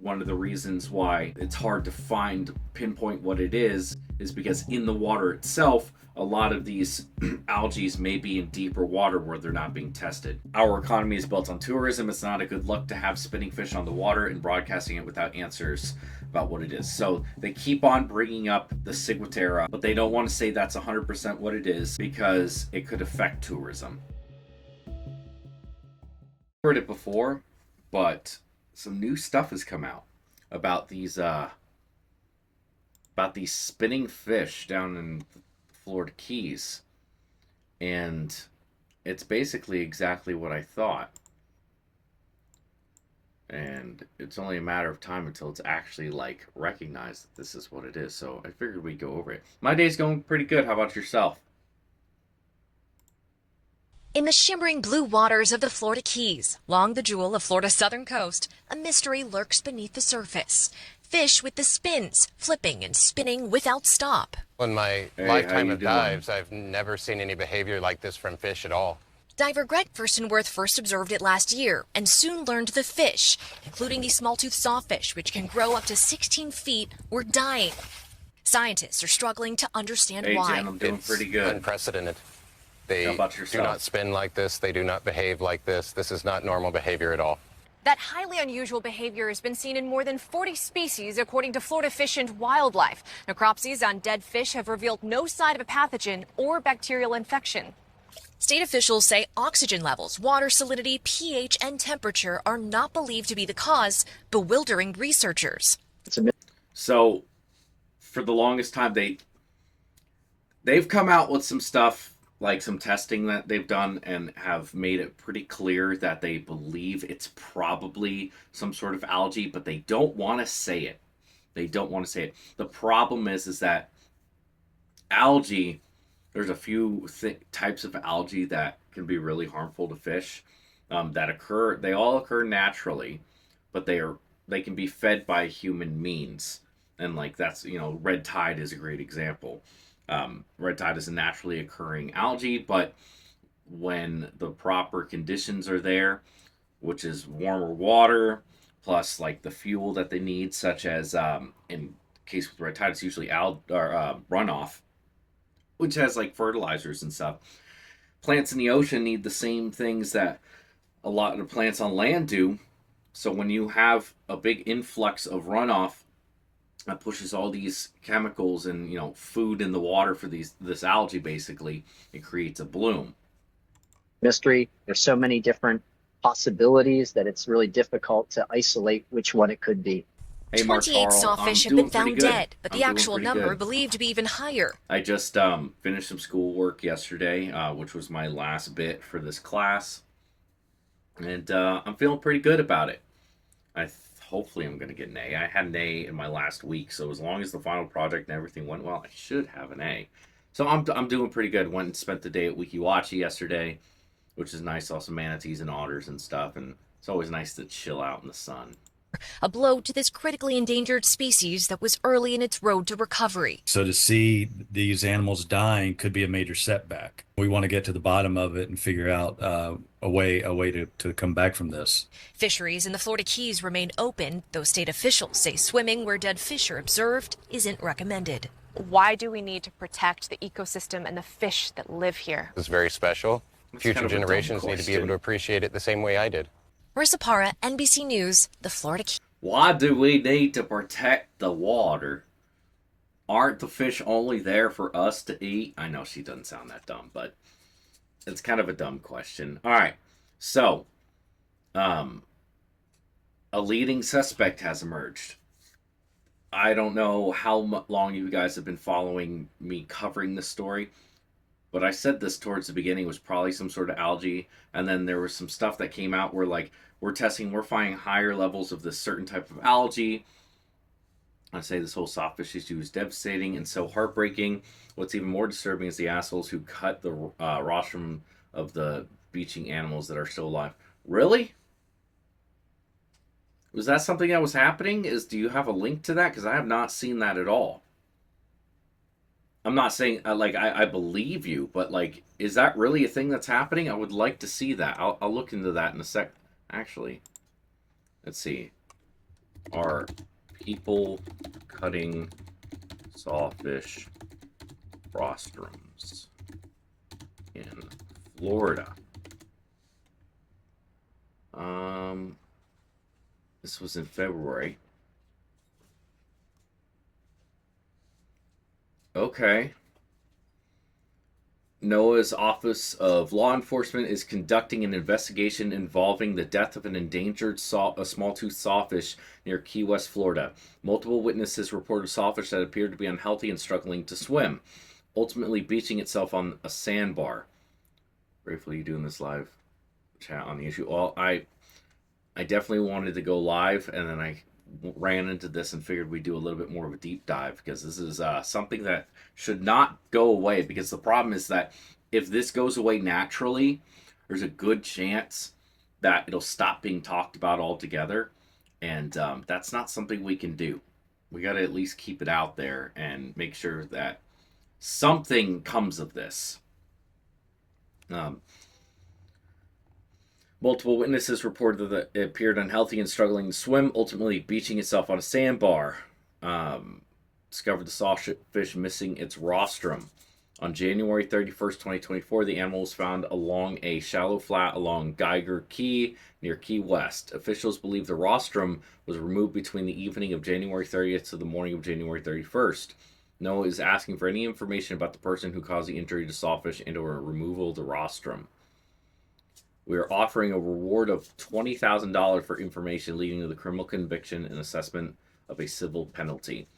one of the reasons why it's hard to pinpoint what it is because in the water itself, a lot of these algae may be in deeper water where they're not being tested. Our economy is built on tourism. It's not a good look to have spinning fish on the water and broadcasting it without answers about what it is. So they keep on bringing up the ciguatera, but they don't want to say that's 100% what it is because it could affect tourism. Heard it before, but some new stuff has come out about these spinning fish down in the Florida Keys, and it's basically exactly what I thought. And it's only a matter of time until it's actually like recognized that this is what it is. So I figured we'd go over it. My day's going pretty good. How about yourself? In the shimmering blue waters of the Florida Keys, along the jewel of Florida's southern coast, a mystery lurks beneath the surface. Fish with the spins, flipping and spinning without stop. In my lifetime of dives, I've never seen any behavior like this from fish at all. Diver Greg Furstenworth first observed it last year and soon learned the fish, including the small-toothed sawfish, which can grow up to 16 feet, were dying. Scientists are struggling to understand why. Jen, I'm doing pretty good. Unprecedented. They How about do yourself? not spin like this. They do not behave like this. This is not normal behavior at all. That highly unusual behavior has been seen in more than 40 species, according to Florida Fish and Wildlife. Necropsies on dead fish have revealed no sign of a pathogen or bacterial infection. State officials say oxygen levels, water salinity, pH, and temperature are not believed to be the cause, bewildering researchers. So, for the longest time, they've come out with some stuff, like some testing that they've done, and have made it pretty clear that they believe it's probably some sort of algae, but they don't want to say it. They don't want to say it. The problem is that algae, there's a few types of algae that can be really harmful to fish that occur. They all occur naturally, but they can be fed by human means. And like that's, red tide is a great example. Red tide is a naturally occurring algae, but when the proper conditions are there, which is warmer water, plus like the fuel that they need, such as in case with red tide, it's usually runoff, which has like fertilizers and stuff. Plants in the ocean need the same things that a lot of the plants on land do. So when you have a big influx of runoff that pushes all these chemicals and food in the water for this algae, basically it creates a bloom. Mystery. There's so many different possibilities that it's really difficult to isolate which one it could be. Hey, 28 sawfish have been found dead, but the actual number good. believed to be even higher. I just finished some schoolwork yesterday, which was my last bit for this class, and I'm feeling pretty good about it. Hopefully I'm going to get an A. I had an A in my last week, so as long as the final project and everything went well, I should have an A. So I'm doing pretty good. Went and spent the day at Wikiwachi yesterday, which is nice. Saw some manatees and otters and stuff, and it's always nice to chill out in the sun. A blow to this critically endangered species that was early in its road to recovery. So to see these animals dying could be a major setback. We want to get to the bottom of it and figure out a way to come back from this. Fisheries in the Florida Keys remain open, though state officials say swimming where dead fish are observed isn't recommended. Why do we need to protect the ecosystem and the fish that live here? It's very special. That's Future kind of a dumb generations need to be able question. to appreciate it the same way I did. Marissa Parra, NBC News, the Florida Keys. Why do we need to protect the water? Aren't the fish only there for us to eat? I know she doesn't sound that dumb, but it's kind of a dumb question. All right, so a leading suspect has emerged. I don't know how long you guys have been following me covering this story, but I said this towards the beginning was probably some sort of algae, and then there was some stuff that came out where like we're finding higher levels of this certain type of algae. I say this whole sawfish issue is devastating and so heartbreaking. What's even more disturbing is the assholes who cut the rostrum of the beaching animals that are still alive. Really? Was that something that was happening? Do you have a link to that? Because I have not seen that at all. I'm not saying, I believe you, but, is that really a thing that's happening? I would like to see that. I'll look into that in a sec. Actually, let's see. are people cutting sawfish rostrums in Florida. This was in February. Okay. NOAA's Office of Law Enforcement is conducting an investigation involving the death of an endangered small-toothed sawfish near Key West, Florida. Multiple witnesses reported sawfish that appeared to be unhealthy and struggling to swim, ultimately beaching itself on a sandbar. Gratefully doing this live chat on the issue. Well, I definitely wanted to go live, and then I ran into this and figured we'd do a little bit more of a deep dive, because this is something that should not go away, because the problem is that if this goes away naturally, there's a good chance that it'll stop being talked about altogether, and that's not something we can do. We got to at least keep it out there and make sure that something comes of this. Multiple witnesses reported that it appeared unhealthy and struggling to swim, ultimately beaching itself on a sandbar. Discovered the sawfish missing its rostrum. On January 31st, 2024, the animal was found along a shallow flat along Geiger Key near Key West. Officials believe the rostrum was removed between the evening of January 30th to the morning of January 31st. NOAA is asking for any information about the person who caused the injury to sawfish and or removal of the rostrum. We are offering a reward of $20,000 for information leading to the criminal conviction and assessment of a civil penalty.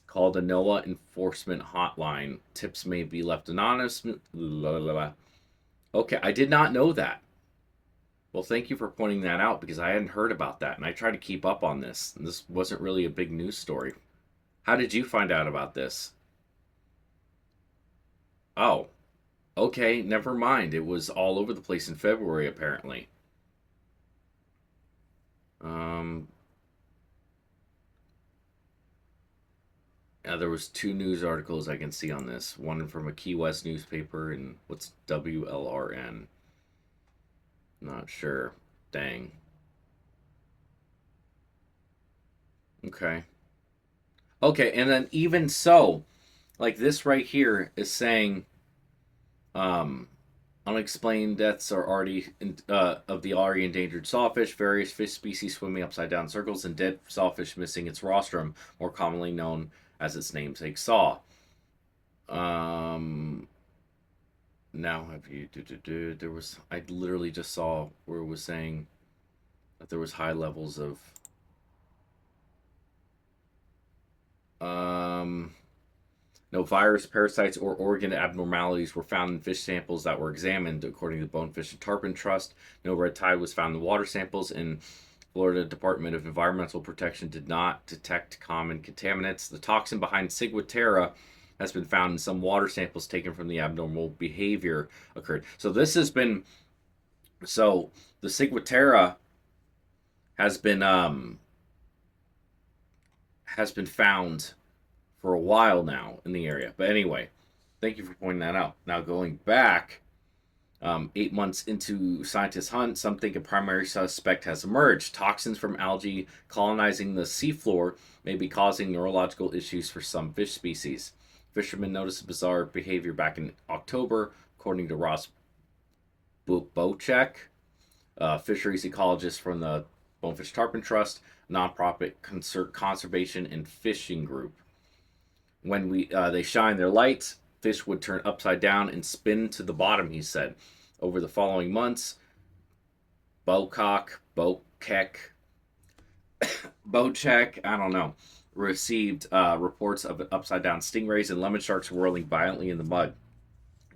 Call the NOAA Enforcement Hotline. Tips may be left anonymous. Blah, blah, blah. Okay, I did not know that. Well, thank you for pointing that out, because I hadn't heard about that, and I tried to keep up on this. And this wasn't really a big news story. How did you find out about this? Oh. Okay, never mind. It was all over the place in February, apparently. There was 2 news articles I can see on this. One from a Key West newspaper, and what's WLRN? Not sure. Dang. Okay. Okay, and then even so, like this right here is saying, unexplained deaths are already of the already endangered sawfish, various fish species swimming upside down circles, and dead sawfish missing its rostrum, more commonly known as its namesake saw. Now have you there was, I literally just saw where it was saying that there was high levels of no virus, parasites, or organ abnormalities were found in fish samples that were examined, according to the Bonefish and Tarpon Trust. No red tide was found in water samples, and Florida Department of Environmental Protection did not detect common contaminants. The toxin behind Ciguatera has been found in some water samples taken from the abnormal behavior occurred. So this has been, so the Ciguatera has been found for a while now in the area. But anyway, thank you for pointing that out. Now going back, 8 months into scientists' hunt, some think a primary suspect has emerged. Toxins from algae colonizing the seafloor may be causing neurological issues for some fish species. Fishermen noticed bizarre behavior back in October, according to Ross Bocek, fisheries ecologist from the Bonefish Tarpon Trust, nonprofit conservation and fishing group. When they shine their lights, fish would turn upside down and spin to the bottom, he said. Over the following months, Bocek, I don't know, received reports of upside down stingrays and lemon sharks whirling violently in the mud.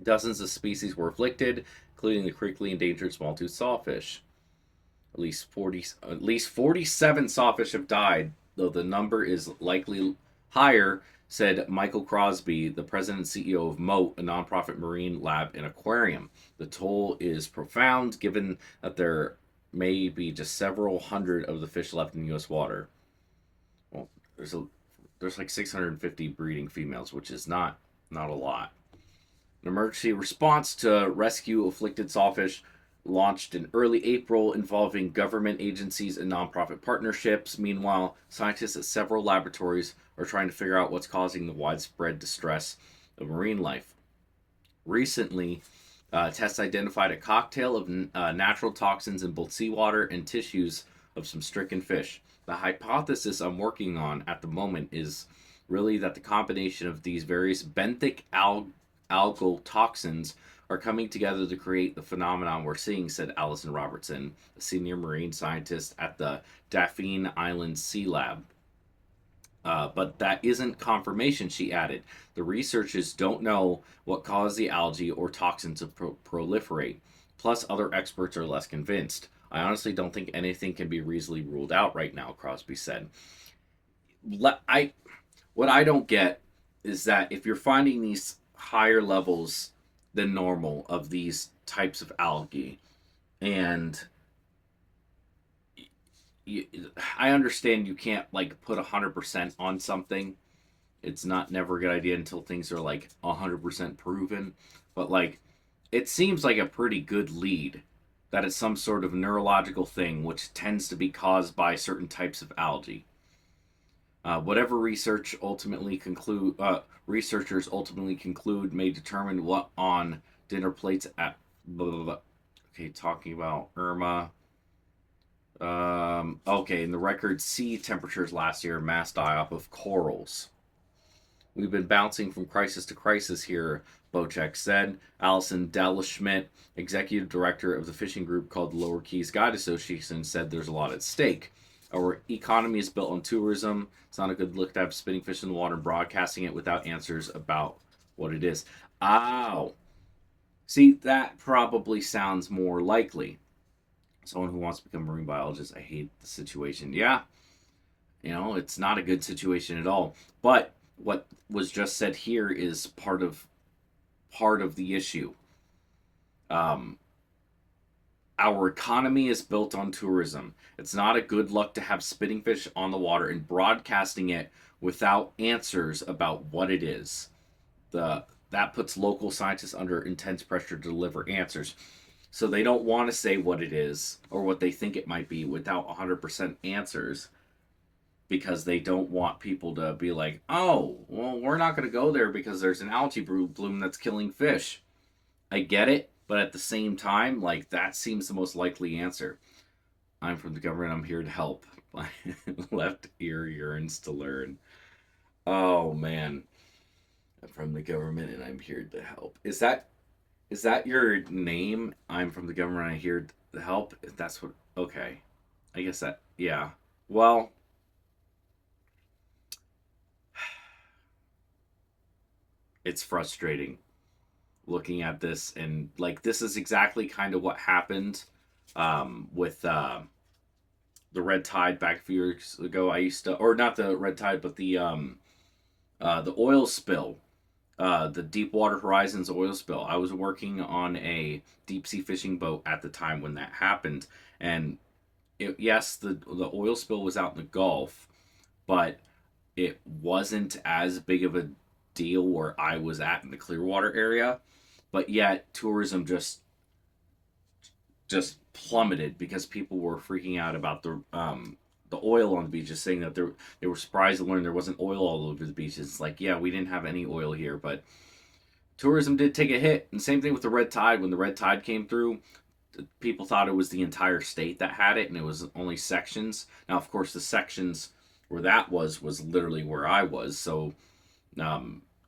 Dozens of species were afflicted, including the critically endangered small-toothed sawfish. At least 47 sawfish have died, though the number is likely higher, said Michael Crosby, the president and CEO of Moat, a nonprofit marine lab and aquarium. The toll is profound, given that there may be just several hundred of the fish left in U.S. water. Well, there's like 650 breeding females, which is not a lot. An emergency response to rescue afflicted sawfish launched in early April involving government agencies and nonprofit partnerships. Meanwhile, scientists at several laboratories are trying to figure out what's causing the widespread distress of marine life. Recently, tests identified a cocktail of natural toxins in both seawater and tissues of some stricken fish. The hypothesis I'm working on at the moment is really that the combination of these various benthic algal toxins are coming together to create the phenomenon we're seeing, said Alison Robertson, a senior marine scientist at the Daphne Island Sea Lab. But that isn't confirmation, she added. The researchers don't know what caused the algae or toxin to proliferate. Plus, other experts are less convinced. I honestly don't think anything can be reasonably ruled out right now, Crosby said. What I don't get is that if you're finding these higher levels than normal of these types of algae, and I understand you can't like put 100% on something. It's not never a good idea until things are like 100% proven. But like, it seems like a pretty good lead that it's some sort of neurological thing which tends to be caused by certain types of algae. Whatever researchers ultimately conclude may determine what on dinner plates at. Blah, blah, blah. Okay, talking about Irma. Okay, in the record sea temperatures last year, mass die-off of corals. We've been bouncing from crisis to crisis here, Bocek said. Alison Delaschmidt, executive director of the fishing group called the Lower Keys Guide Association, said there's a lot at stake. Our economy is built on tourism. It's not a good look to have spinning fish in the water and broadcasting it without answers about what it is. Ow. See, that probably sounds more likely. Someone who wants to become a marine biologist, I hate the situation. Yeah, it's not a good situation at all. But what was just said here is part of the issue. Our economy is built on tourism. It's not a good look to have spitting fish on the water and broadcasting it without answers about what it is. That puts local scientists under intense pressure to deliver answers. So they don't want to say what it is or what they think it might be without 100% answers, because they don't want people to be like, oh, well, we're not going to go there because there's an algae bloom that's killing fish. I get it, but at the same time, like, that seems the most likely answer. I'm from the government. I'm here to help. My left ear yearns to learn. Oh, man. I'm from the government and I'm here to help. Is that your name? I'm from the government. I'm here to help. If that's what. Okay, I guess that. Yeah. Well, it's frustrating looking at this, and like, this is exactly kind of what happened with the red tide back a few years ago. I used to, or not the red tide, but the oil spill. The Deepwater Horizons oil spill. I was working on a deep sea fishing boat at the time when that happened, and yes, the oil spill was out in the Gulf, but it wasn't as big of a deal where I was at in the Clearwater area. But yet, tourism just plummeted because people were freaking out about the oil on the beaches, saying that they were surprised to learn there wasn't oil all over the beaches. It's like, yeah, we didn't have any oil here, but tourism did take a hit. And same thing with the red tide. When the red tide came through, people thought it was the entire state that had it, and it was only sections. Now, of course, the sections where that was literally where I was, so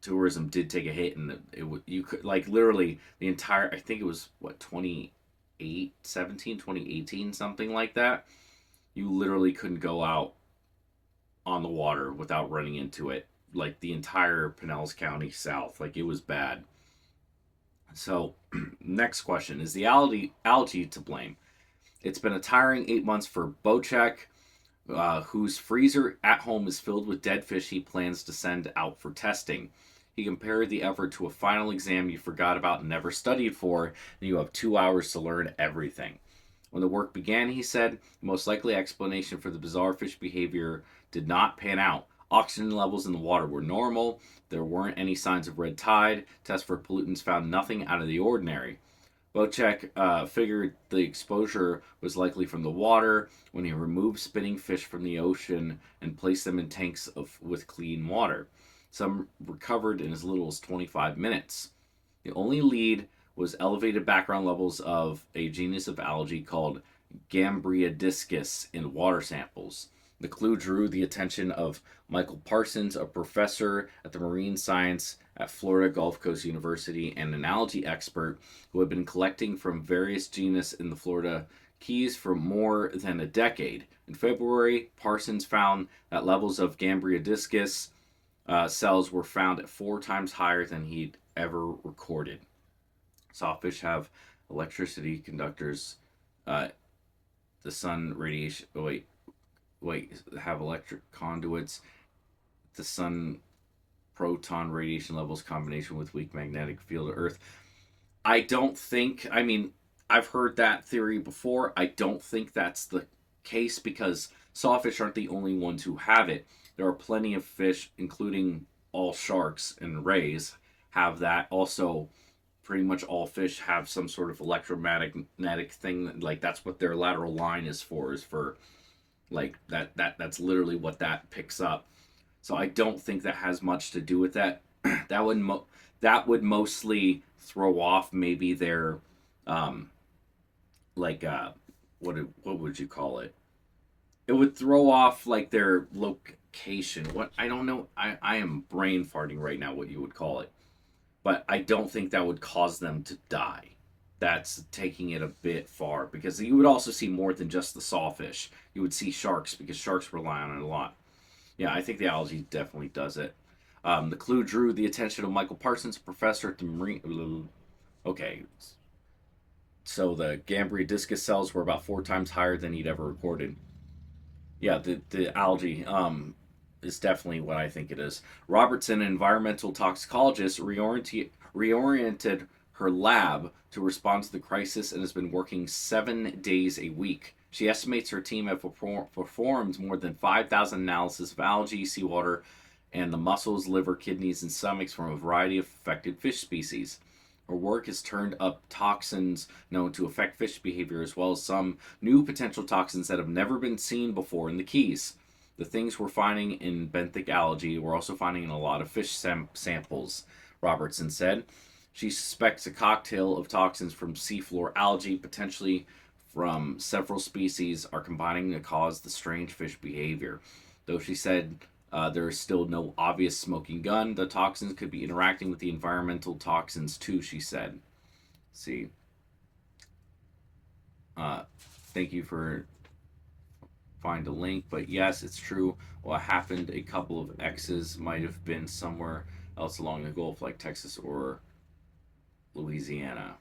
tourism did take a hit, and you could, like, literally the entire, I think it was what, 2018, something like that. You literally couldn't go out on the water without running into it. Like, the entire Pinellas County south, like, it was bad. So, next question: is the algae to blame? It's been a tiring 8 months for Bocek, whose freezer at home is filled with dead fish he plans to send out for testing. He compared the effort to a final exam you forgot about and never studied for, and you have 2 hours to learn everything. When the work began, he said, the most likely explanation for the bizarre fish behavior did not pan out. Oxygen levels in the water were normal. There weren't any signs of red tide. Tests for pollutants found nothing out of the ordinary. Bocek figured the exposure was likely from the water when he removed spinning fish from the ocean and placed them in tanks with clean water. Some recovered in as little as 25 minutes. The only lead was elevated background levels of a genus of algae called Gambrinidiscus in water samples. The clue drew the attention of Michael Parsons, a professor at the marine science at Florida Gulf Coast University and an algae expert who had been collecting from various genus in the Florida Keys for more than a decade. In February, Parsons found that levels of Gambrinidiscus cells were found at 4 times higher than he'd ever recorded. Sawfish have electricity conductors. The sun radiation. Have electric conduits. The sun proton radiation levels combination with weak magnetic field of Earth. I don't think. I mean, I've heard that theory before. I don't think that's the case because sawfish aren't the only ones who have it. There are plenty of fish, including all sharks and rays, have that. Also, pretty much all fish have some sort of electromagnetic thing. Like that's what their lateral line is for like that's literally what that picks up. So I don't think that has much to do with that. That would mostly throw off maybe their what would you call it? It would throw off like their location. What I don't know. I am brain farting right now. What you would call it, but I don't think that would cause them to die. That's taking it a bit far because you would also see more than just the sawfish. You would see sharks because sharks rely on it a lot. Yeah, I think the algae definitely does it. The clue drew the attention of Michael Parsons, professor at the marine. Okay, so the Gambrinidiscus cells were about 4 times higher than he'd ever recorded. Yeah, the algae is definitely what I think it is. Robertson, an environmental toxicologist, reoriented her lab to respond to the crisis and has been working 7 days a week. She estimates her team have performed more than 5,000 analyses of algae, seawater, and the muscles, liver, kidneys, and stomachs from a variety of affected fish species. Her work has turned up toxins known to affect fish behavior as well as some new potential toxins that have never been seen before in the Keys. The things we're finding in benthic algae we're also finding in a lot of fish samples, Robertson said. She suspects a cocktail of toxins from seafloor algae, potentially from several species, are combining to cause the strange fish behavior. Though she said there is still no obvious smoking gun, the toxins could be interacting with the environmental toxins too, she said. Let's see. Thank you for find a link, but yes, it's true. What happened, a couple of X's might have been somewhere else along the Gulf, like Texas or Louisiana.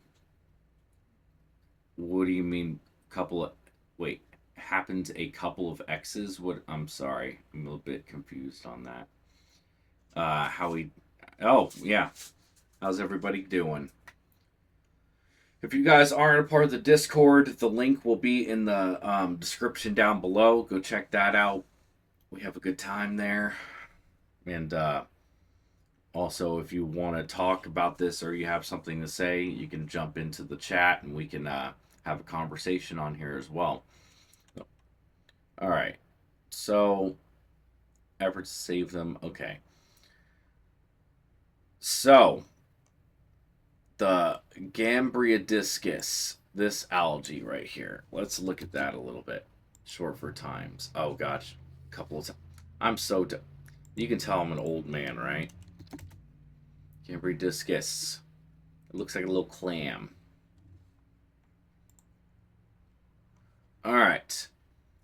What do you mean, couple of... Wait, happened a couple of X's? What? I'm sorry. I'm a little bit confused on that. Oh, yeah. How's everybody doing? If you guys aren't a part of the Discord, the link will be in the description down below. Go check that out. We have a good time there. And also, if you want to talk about this or you have something to say, you can jump into the chat and we can have a conversation on here as well. All right. So, efforts to save them. Okay. So, the Gambrinidiscus, this algae right here. Let's look at that a little bit. Short for times. Oh, gosh. A couple of times. I'm so... You can tell I'm an old man, right? Gambrinidiscus. It looks like a little clam. Alright.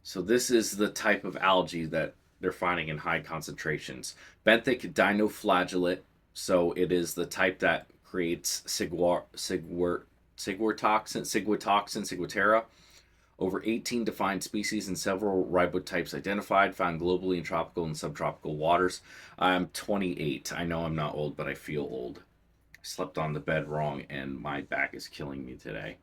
So this is the type of algae that they're finding in high concentrations. Benthic dinoflagellate. So it is the type that creates ciguatoxin, ciguatera. Over 18 defined species and several ribotypes identified, found globally in tropical and subtropical waters. I'm 28. I know I'm not old, but I feel old. I slept on the bed wrong, and my back is killing me today.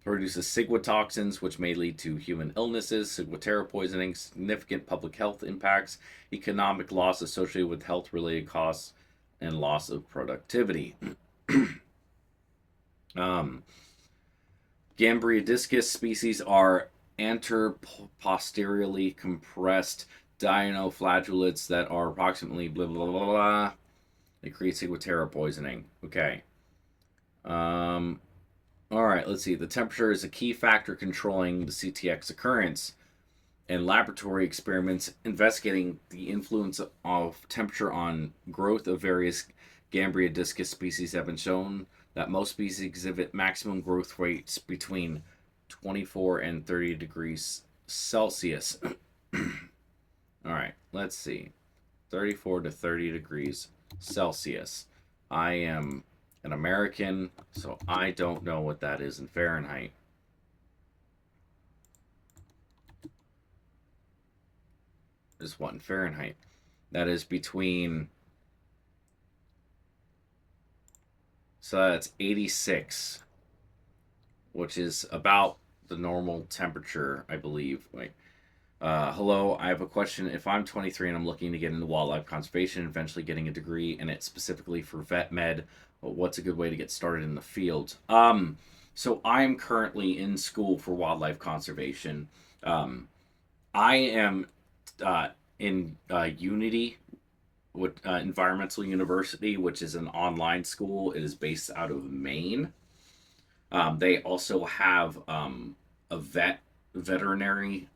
Produces ciguatoxins, which may lead to human illnesses, ciguatera poisoning, significant public health impacts, economic loss associated with health-related costs, and loss of productivity. Um, Gambrinidiscus species are anterposteriorly compressed dinoflagellates that are approximately blah blah blah blah. They create ciguatera poisoning. Okay. Um, all right, let's see. The temperature is a key factor controlling the CTX occurrence. And laboratory experiments investigating the influence of temperature on growth of various Gambrinidiscus species have been shown that most species exhibit maximum growth rates between 24 and 30 degrees Celsius. All right, let's see. 34 to 30 degrees Celsius. I am an American, so I don't know what that is in Fahrenheit. Is what in Fahrenheit? That is between. So that's 86, which is about the normal temperature, I believe. Wait. Hello, I have a question. If I'm 23 and I'm looking to get into wildlife conservation, eventually getting a degree in it specifically for vet med, what's a good way to get started in the field? So I'm currently in school for wildlife conservation. I am in Unity with Environmental University, which is an online school. It is based out of Maine. They also have a veterinary,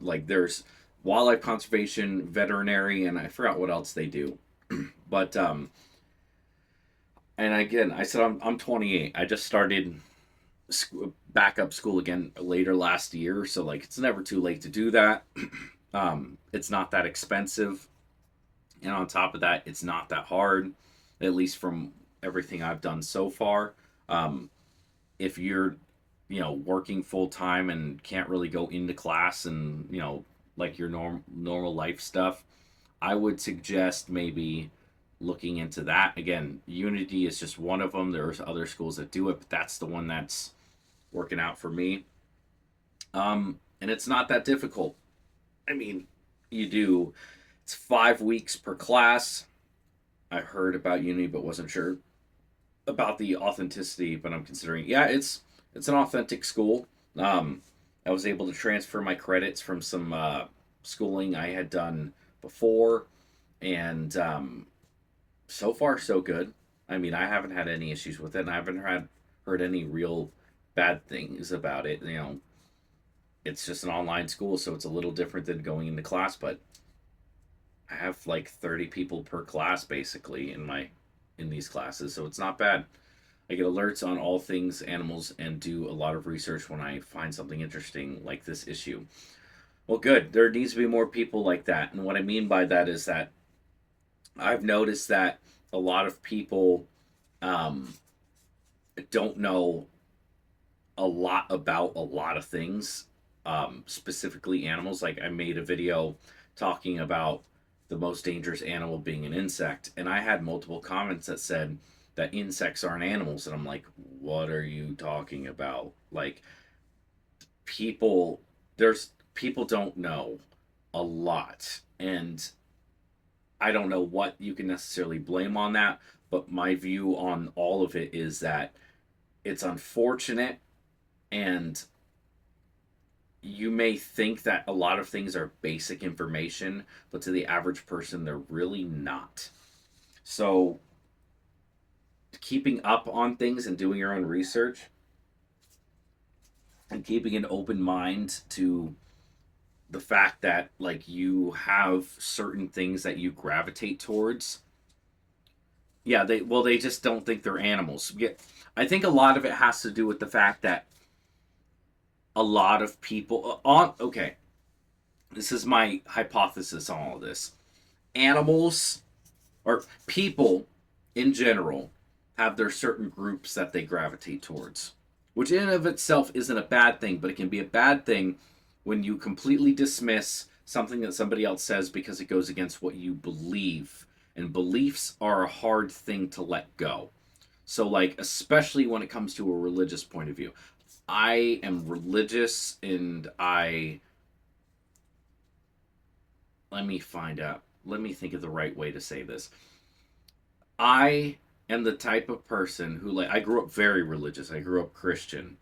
like there's wildlife conservation, veterinary, and I forgot what else they do. But and again, I said I'm 28. I just started backup school again later last year, so like it's never too late to do that. It's not that expensive, and on top of that, it's not that hard, at least from everything I've done so far. If you're, working full time and can't really go into class and like your normal life stuff, I would suggest maybe looking into that. Again, Unity is just one of them. There's other schools that do it, but that's the one that's working out for me. And it's not that difficult. I mean, it's 5 weeks per class. I heard about Unity, but wasn't sure about the authenticity. But I'm considering, yeah, it's an authentic school. I was able to transfer my credits from some schooling I had done before, and so far so good. I mean, I haven't had any issues with it, and I haven't heard any real bad things about it. It's just an online school, so it's a little different than going into class. But I have like 30 people per class basically in these classes, so it's not bad. I get alerts on all things animals and do a lot of research when I find something interesting like this issue. Well, good. There needs to be more people like that. And what I mean by that is that I've noticed that a lot of people um, don't know a lot about a lot of things, specifically animals. Like I made a video talking about the most dangerous animal being an insect, and I had multiple comments that said that insects aren't animals, and I'm like, what are you talking about? Like people, there's people don't know a lot, and I don't know what you can necessarily blame on that, but my view on all of it is that it's unfortunate, and you may think that a lot of things are basic information, but to the average person, they're really not. So, keeping up on things and doing your own research and keeping an open mind to the fact that like you have certain things that you gravitate towards. Yeah, they just don't think they're animals. Yeah, I think a lot of it has to do with the fact that a lot of people on okay, this is my hypothesis on all of this. Animals or people in general have their certain groups that they gravitate towards, which in and of itself isn't a bad thing, but it can be a bad thing when you completely dismiss something that somebody else says because it goes against what you believe. And beliefs are a hard thing to let go. So, like, especially when it comes to a religious point of view. I am religious, and let me find out. Let me think of the right way to say this. I am the type of person who, like, I grew up very religious. I grew up Christian.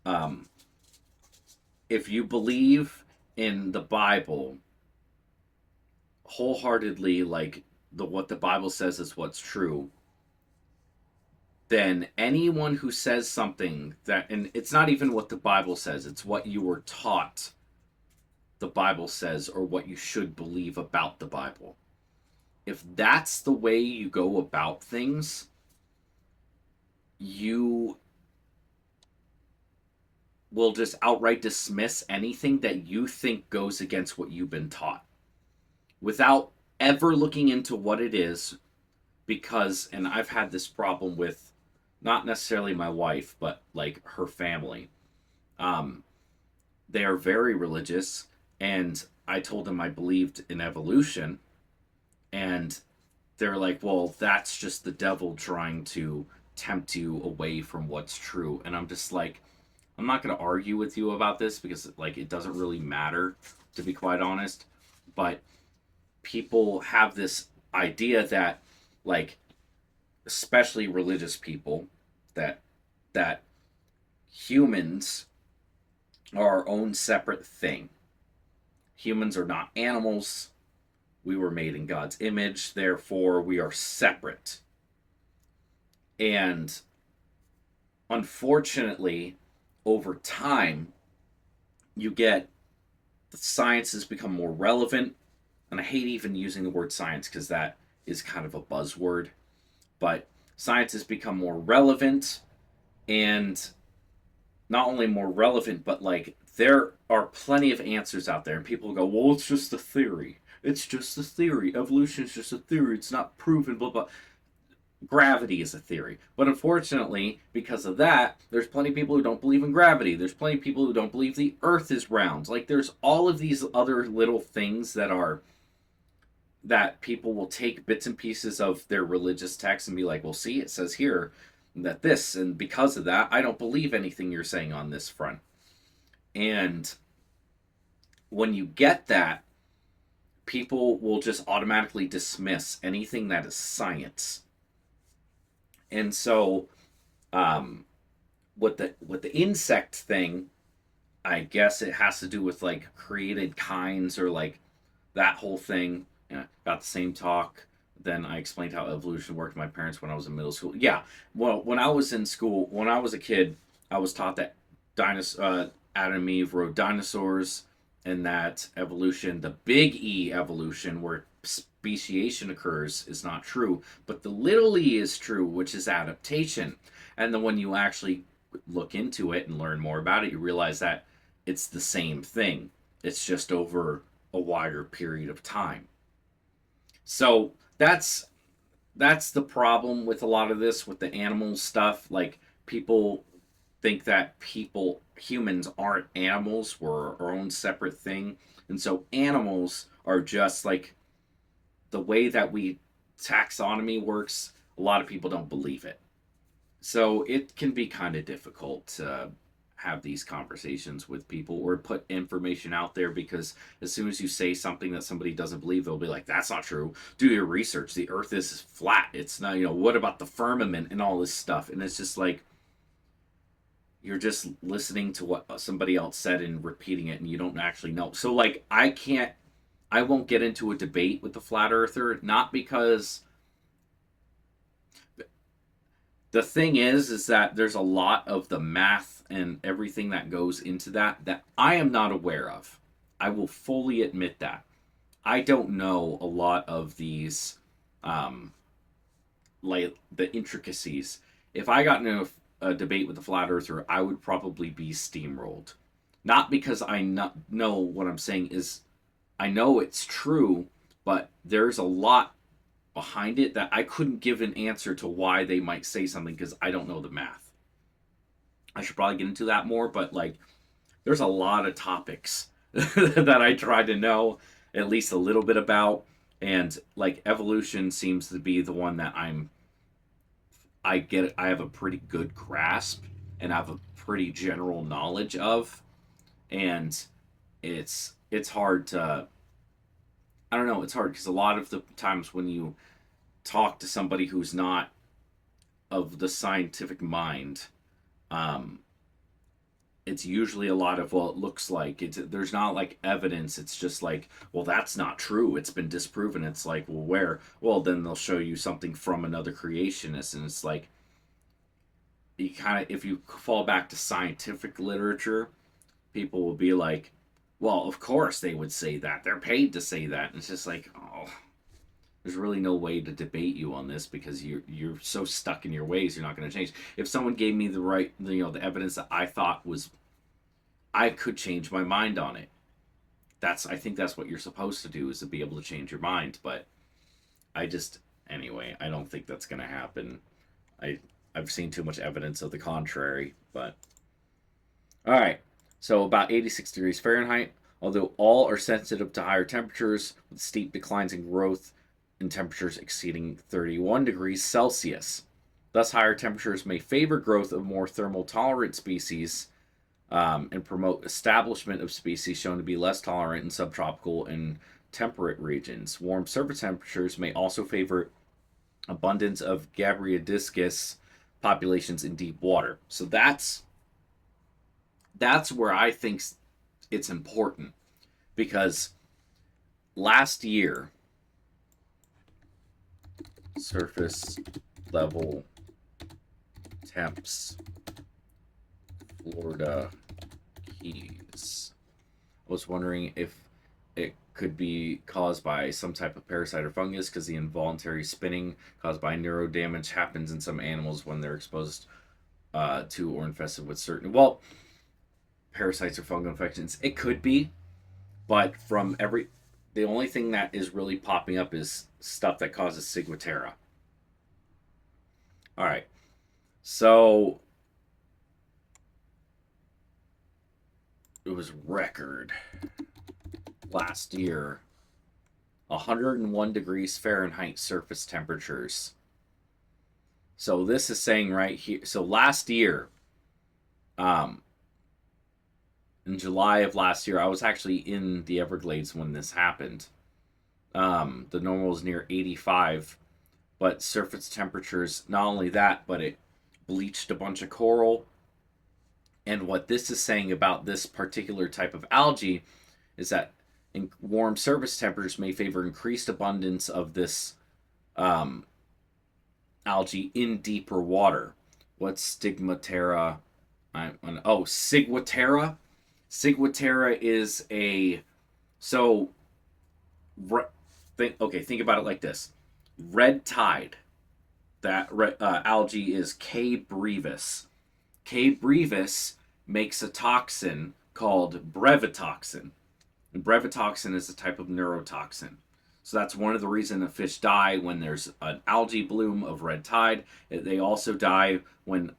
Um, if you believe in the Bible wholeheartedly, like what the Bible says is what's true, then anyone who says something that, and it's not even what the Bible says, it's what you were taught the Bible says or what you should believe about the Bible. If that's the way you go about things, you will just outright dismiss anything that you think goes against what you've been taught without ever looking into what it is. Because, and I've had this problem with not necessarily my wife, but like her family. They are very religious, and I told them I believed in evolution, and they're like, well, that's just the devil trying to tempt you away from what's true. And I'm just like, I'm not going to argue with you about this because, like, it doesn't really matter, to be quite honest. But people have this idea that, like, especially religious people, that humans are our own separate thing. Humans are not animals. We were made in God's image, therefore we are separate. And unfortunately, over time, you get the sciences become more relevant. And I hate even using the word science because that is kind of a buzzword. But science has become more relevant, and not only more relevant, but like there are plenty of answers out there, and people go, well, it's just a theory. It's just a theory. Evolution is just a theory. It's not proven, blah, blah. Gravity is a theory. But unfortunately, because of that, there's plenty of people who don't believe in gravity. There's plenty of people who don't believe the earth is round. Like, there's all of these other little things that people will take bits and pieces of their religious text and be like, well, see, it says here that this, and because of that, I don't believe anything you're saying on this front. And when you get that, people will just automatically dismiss anything that is science. And so, with the insect thing, I guess it has to do with like created kinds or like that whole thing. Yeah, got the same talk. Then I explained how evolution worked to my parents when I was in middle school. Yeah, well, when I was in school, when I was a kid, I was taught that Adam and Eve rode dinosaurs, and that evolution, the big E evolution, where speciation occurs, is not true. But the little e is true, which is adaptation. And then when you actually look into it and learn more about it, you realize that it's the same thing. It's just over a wider period of time. So that's the problem with a lot of this, with the animal stuff. Like, people think that humans aren't animals. We're our own separate thing. And so animals are just like the way that we taxonomy works. A lot of people don't believe it. So it can be kind of difficult to have these conversations with people or put information out there, because as soon as you say something that somebody doesn't believe, they'll be like, that's not true. Do your research. The earth is flat. It's not, what about the firmament and all this stuff? And it's just like, you're just listening to what somebody else said and repeating it, and you don't actually know. So, like, I won't get into a debate with the flat earther, not because the thing is that there's a lot of the math and everything that goes into that I am not aware of. I will fully admit that. I don't know a lot of these, like the intricacies. If I got into a debate with a flat earther, I would probably be steamrolled. Not because I not know what I'm saying is, I know it's true, but there's a lot behind it that I couldn't give an answer to why they might say something, because I don't know the math. I should probably get into that more, but like, there's a lot of topics that I try to know at least a little bit about, and like evolution seems to be the one that I have a pretty good grasp and I have a pretty general knowledge of, and it's hard to, I don't know, it's hard because a lot of the times when you talk to somebody who's not of the scientific mind, it's usually a lot of, well, it looks like there's not like evidence. It's just like, well, that's not true, it's been disproven. It's like, well, where? Well, then they'll show you something from another creationist, and it's like, you kind of, if you fall back to scientific literature, people will be like, well, of course they would say that, they're paid to say that. And it's just like, oh, there's really no way to debate you on this, because you're so stuck in your ways, you're not going to change. If someone gave me the right, the evidence that I thought was, I could change my mind on it. I think that's what you're supposed to do, is to be able to change your mind. But anyway, I don't think that's going to happen. I've seen too much evidence of the contrary. But all right, so about 86 degrees Fahrenheit. Although all are sensitive to higher temperatures, with steep declines in growth in temperatures exceeding 31 degrees Celsius. Thus, higher temperatures may favor growth of more thermal tolerant species, and promote establishment of species shown to be less tolerant in subtropical and temperate regions. Warm surface temperatures may also favor abundance of Gabriodiscus populations in deep water. So that's where I think it's important, because last year, surface level temps, Florida Keys. I was wondering if it could be caused by some type of parasite or fungus, because the involuntary spinning caused by neuro damage happens in some animals when they're exposed to or infested with certain, well, parasites or fungal infections. It could be, but the only thing that is really popping up is stuff that causes ciguatera. All right, so it was record last year, 101 degrees Fahrenheit surface temperatures. So this is saying right here, so last year, in July of last year, I was actually in the Everglades when this happened. The normal is near 85, but surface temperatures, not only that, but it bleached a bunch of coral. And what this is saying about this particular type of algae is that warm surface temperatures may favor increased abundance of this algae in deeper water. What's stigmatera? Ciguatera. Ciguatera is think about it like this. Red tide, that algae is K. brevis. K. brevis makes a toxin called brevetoxin. And brevetoxin is a type of neurotoxin. So that's one of the reasons that fish die when there's an algae bloom of red tide. They also die when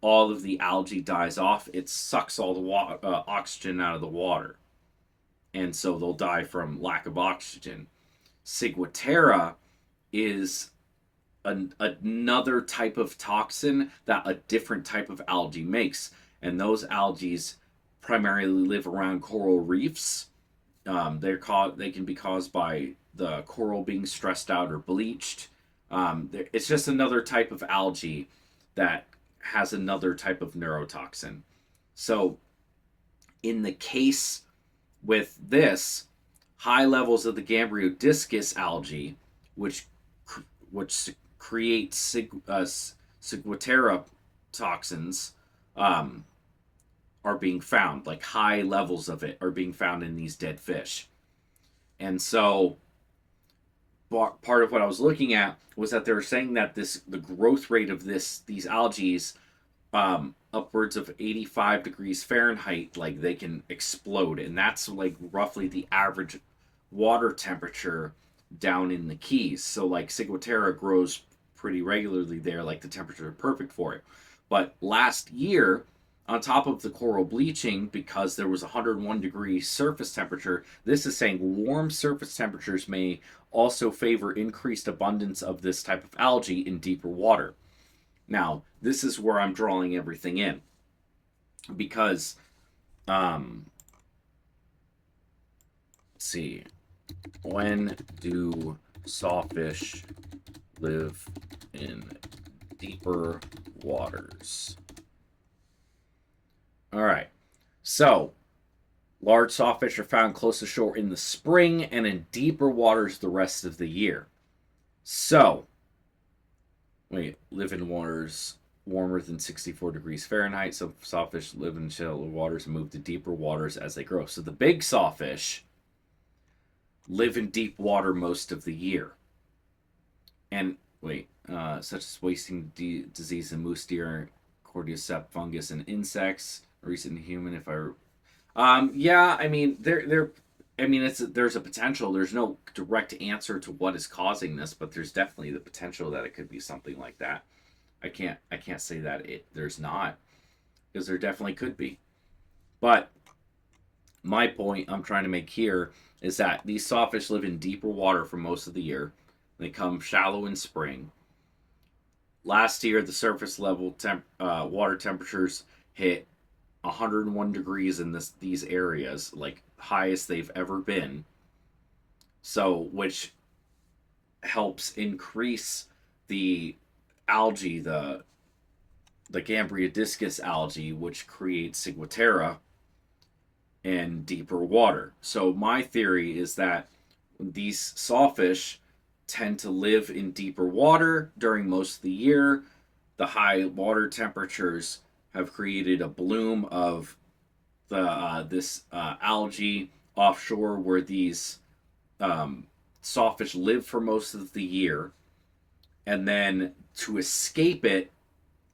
all of the algae dies off. It sucks all the oxygen out of the water. And so they'll die from lack of oxygen. Ciguatera is another type of toxin that a different type of algae makes. And those algae primarily live around coral reefs. They can be caused by the coral being stressed out or bleached. It's just another type of algae that has another type of neurotoxin. So in the case with this, high levels of the Gabriodiscus algae, which creates ciguatera toxins, are being found. Like high levels of it are being found in these dead fish. And so part of what I was looking at was that they were saying that the growth rate of these algae, upwards of 85 degrees Fahrenheit, like they can explode. And that's like roughly the average water temperature down in the Keys. So like ciguatera grows pretty regularly there, like the temperature is perfect for it. But last year, on top of the coral bleaching, because there was 101 degree surface temperature, this is saying warm surface temperatures may also favor increased abundance of this type of algae in deeper water. Now, this is where I'm drawing everything in, because, let's see, when do sawfish live in deeper waters. All right. So, large sawfish are found close to shore in the spring and in deeper waters the rest of the year. So, live in waters warmer than 64 degrees Fahrenheit. Some sawfish live in shallow waters and move to deeper waters as they grow. So the big sawfish live in deep water most of the year. And such as wasting disease in moose deer, cordyceps fungus, and insects. Recent human, if yeah, I mean, there's a potential. There's no direct answer to what is causing this, but there's definitely the potential that it could be something like that. I can't say that there's not, because there definitely could be. But my point I'm trying to make here is that these sawfish live in deeper water for most of the year. They come shallow in spring. Last year, the surface level water temperatures hit 101 degrees in these areas, like highest they've ever been. So, which helps increase the algae, the Gambria discus algae, which creates ciguatera in deeper water. So my theory is that these sawfish tend to live in deeper water during most of the year. The high water temperatures have created a bloom of this algae offshore where these sawfish live for most of the year. And then to escape it,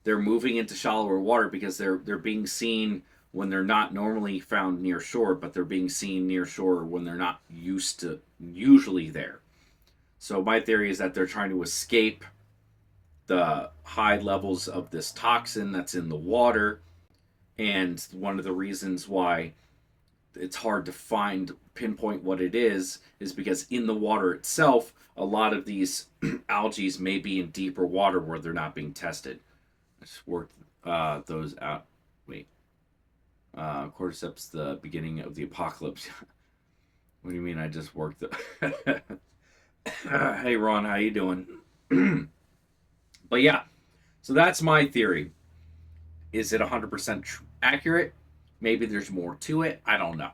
they're moving into shallower water because they're being seen when they're not normally found near shore, but they're being seen near shore when they're not usually there. So my theory is that they're trying to escape the high levels of this toxin that's in the water. And one of the reasons why it's hard to pinpoint what it is because in the water itself, a lot of these algae may be in deeper water where they're not being tested. I just worked those out. Cordyceps, the beginning of the apocalypse. What do you mean I just worked the... Hey, Ron, how you doing? But yeah, so that's my theory. Is it 100% accurate? Maybe there's more to it. I don't know.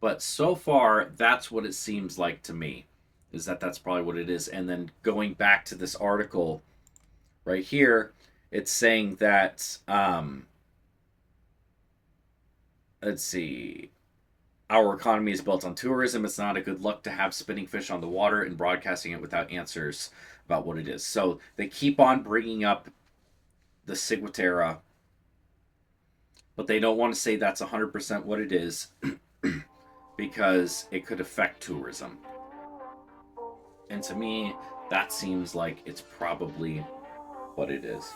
But so far, that's what it seems like to me. Is that's probably what it is. And then going back to this article right here, it's saying that, let's see, our economy is built on tourism. It's not a good look to have spinning fish on the water and broadcasting it without answers about what it is. So they keep on bringing up the ciguatera, but they don't want to say that's 100% what it is because it could affect tourism. And to me, that seems like it's probably what it is.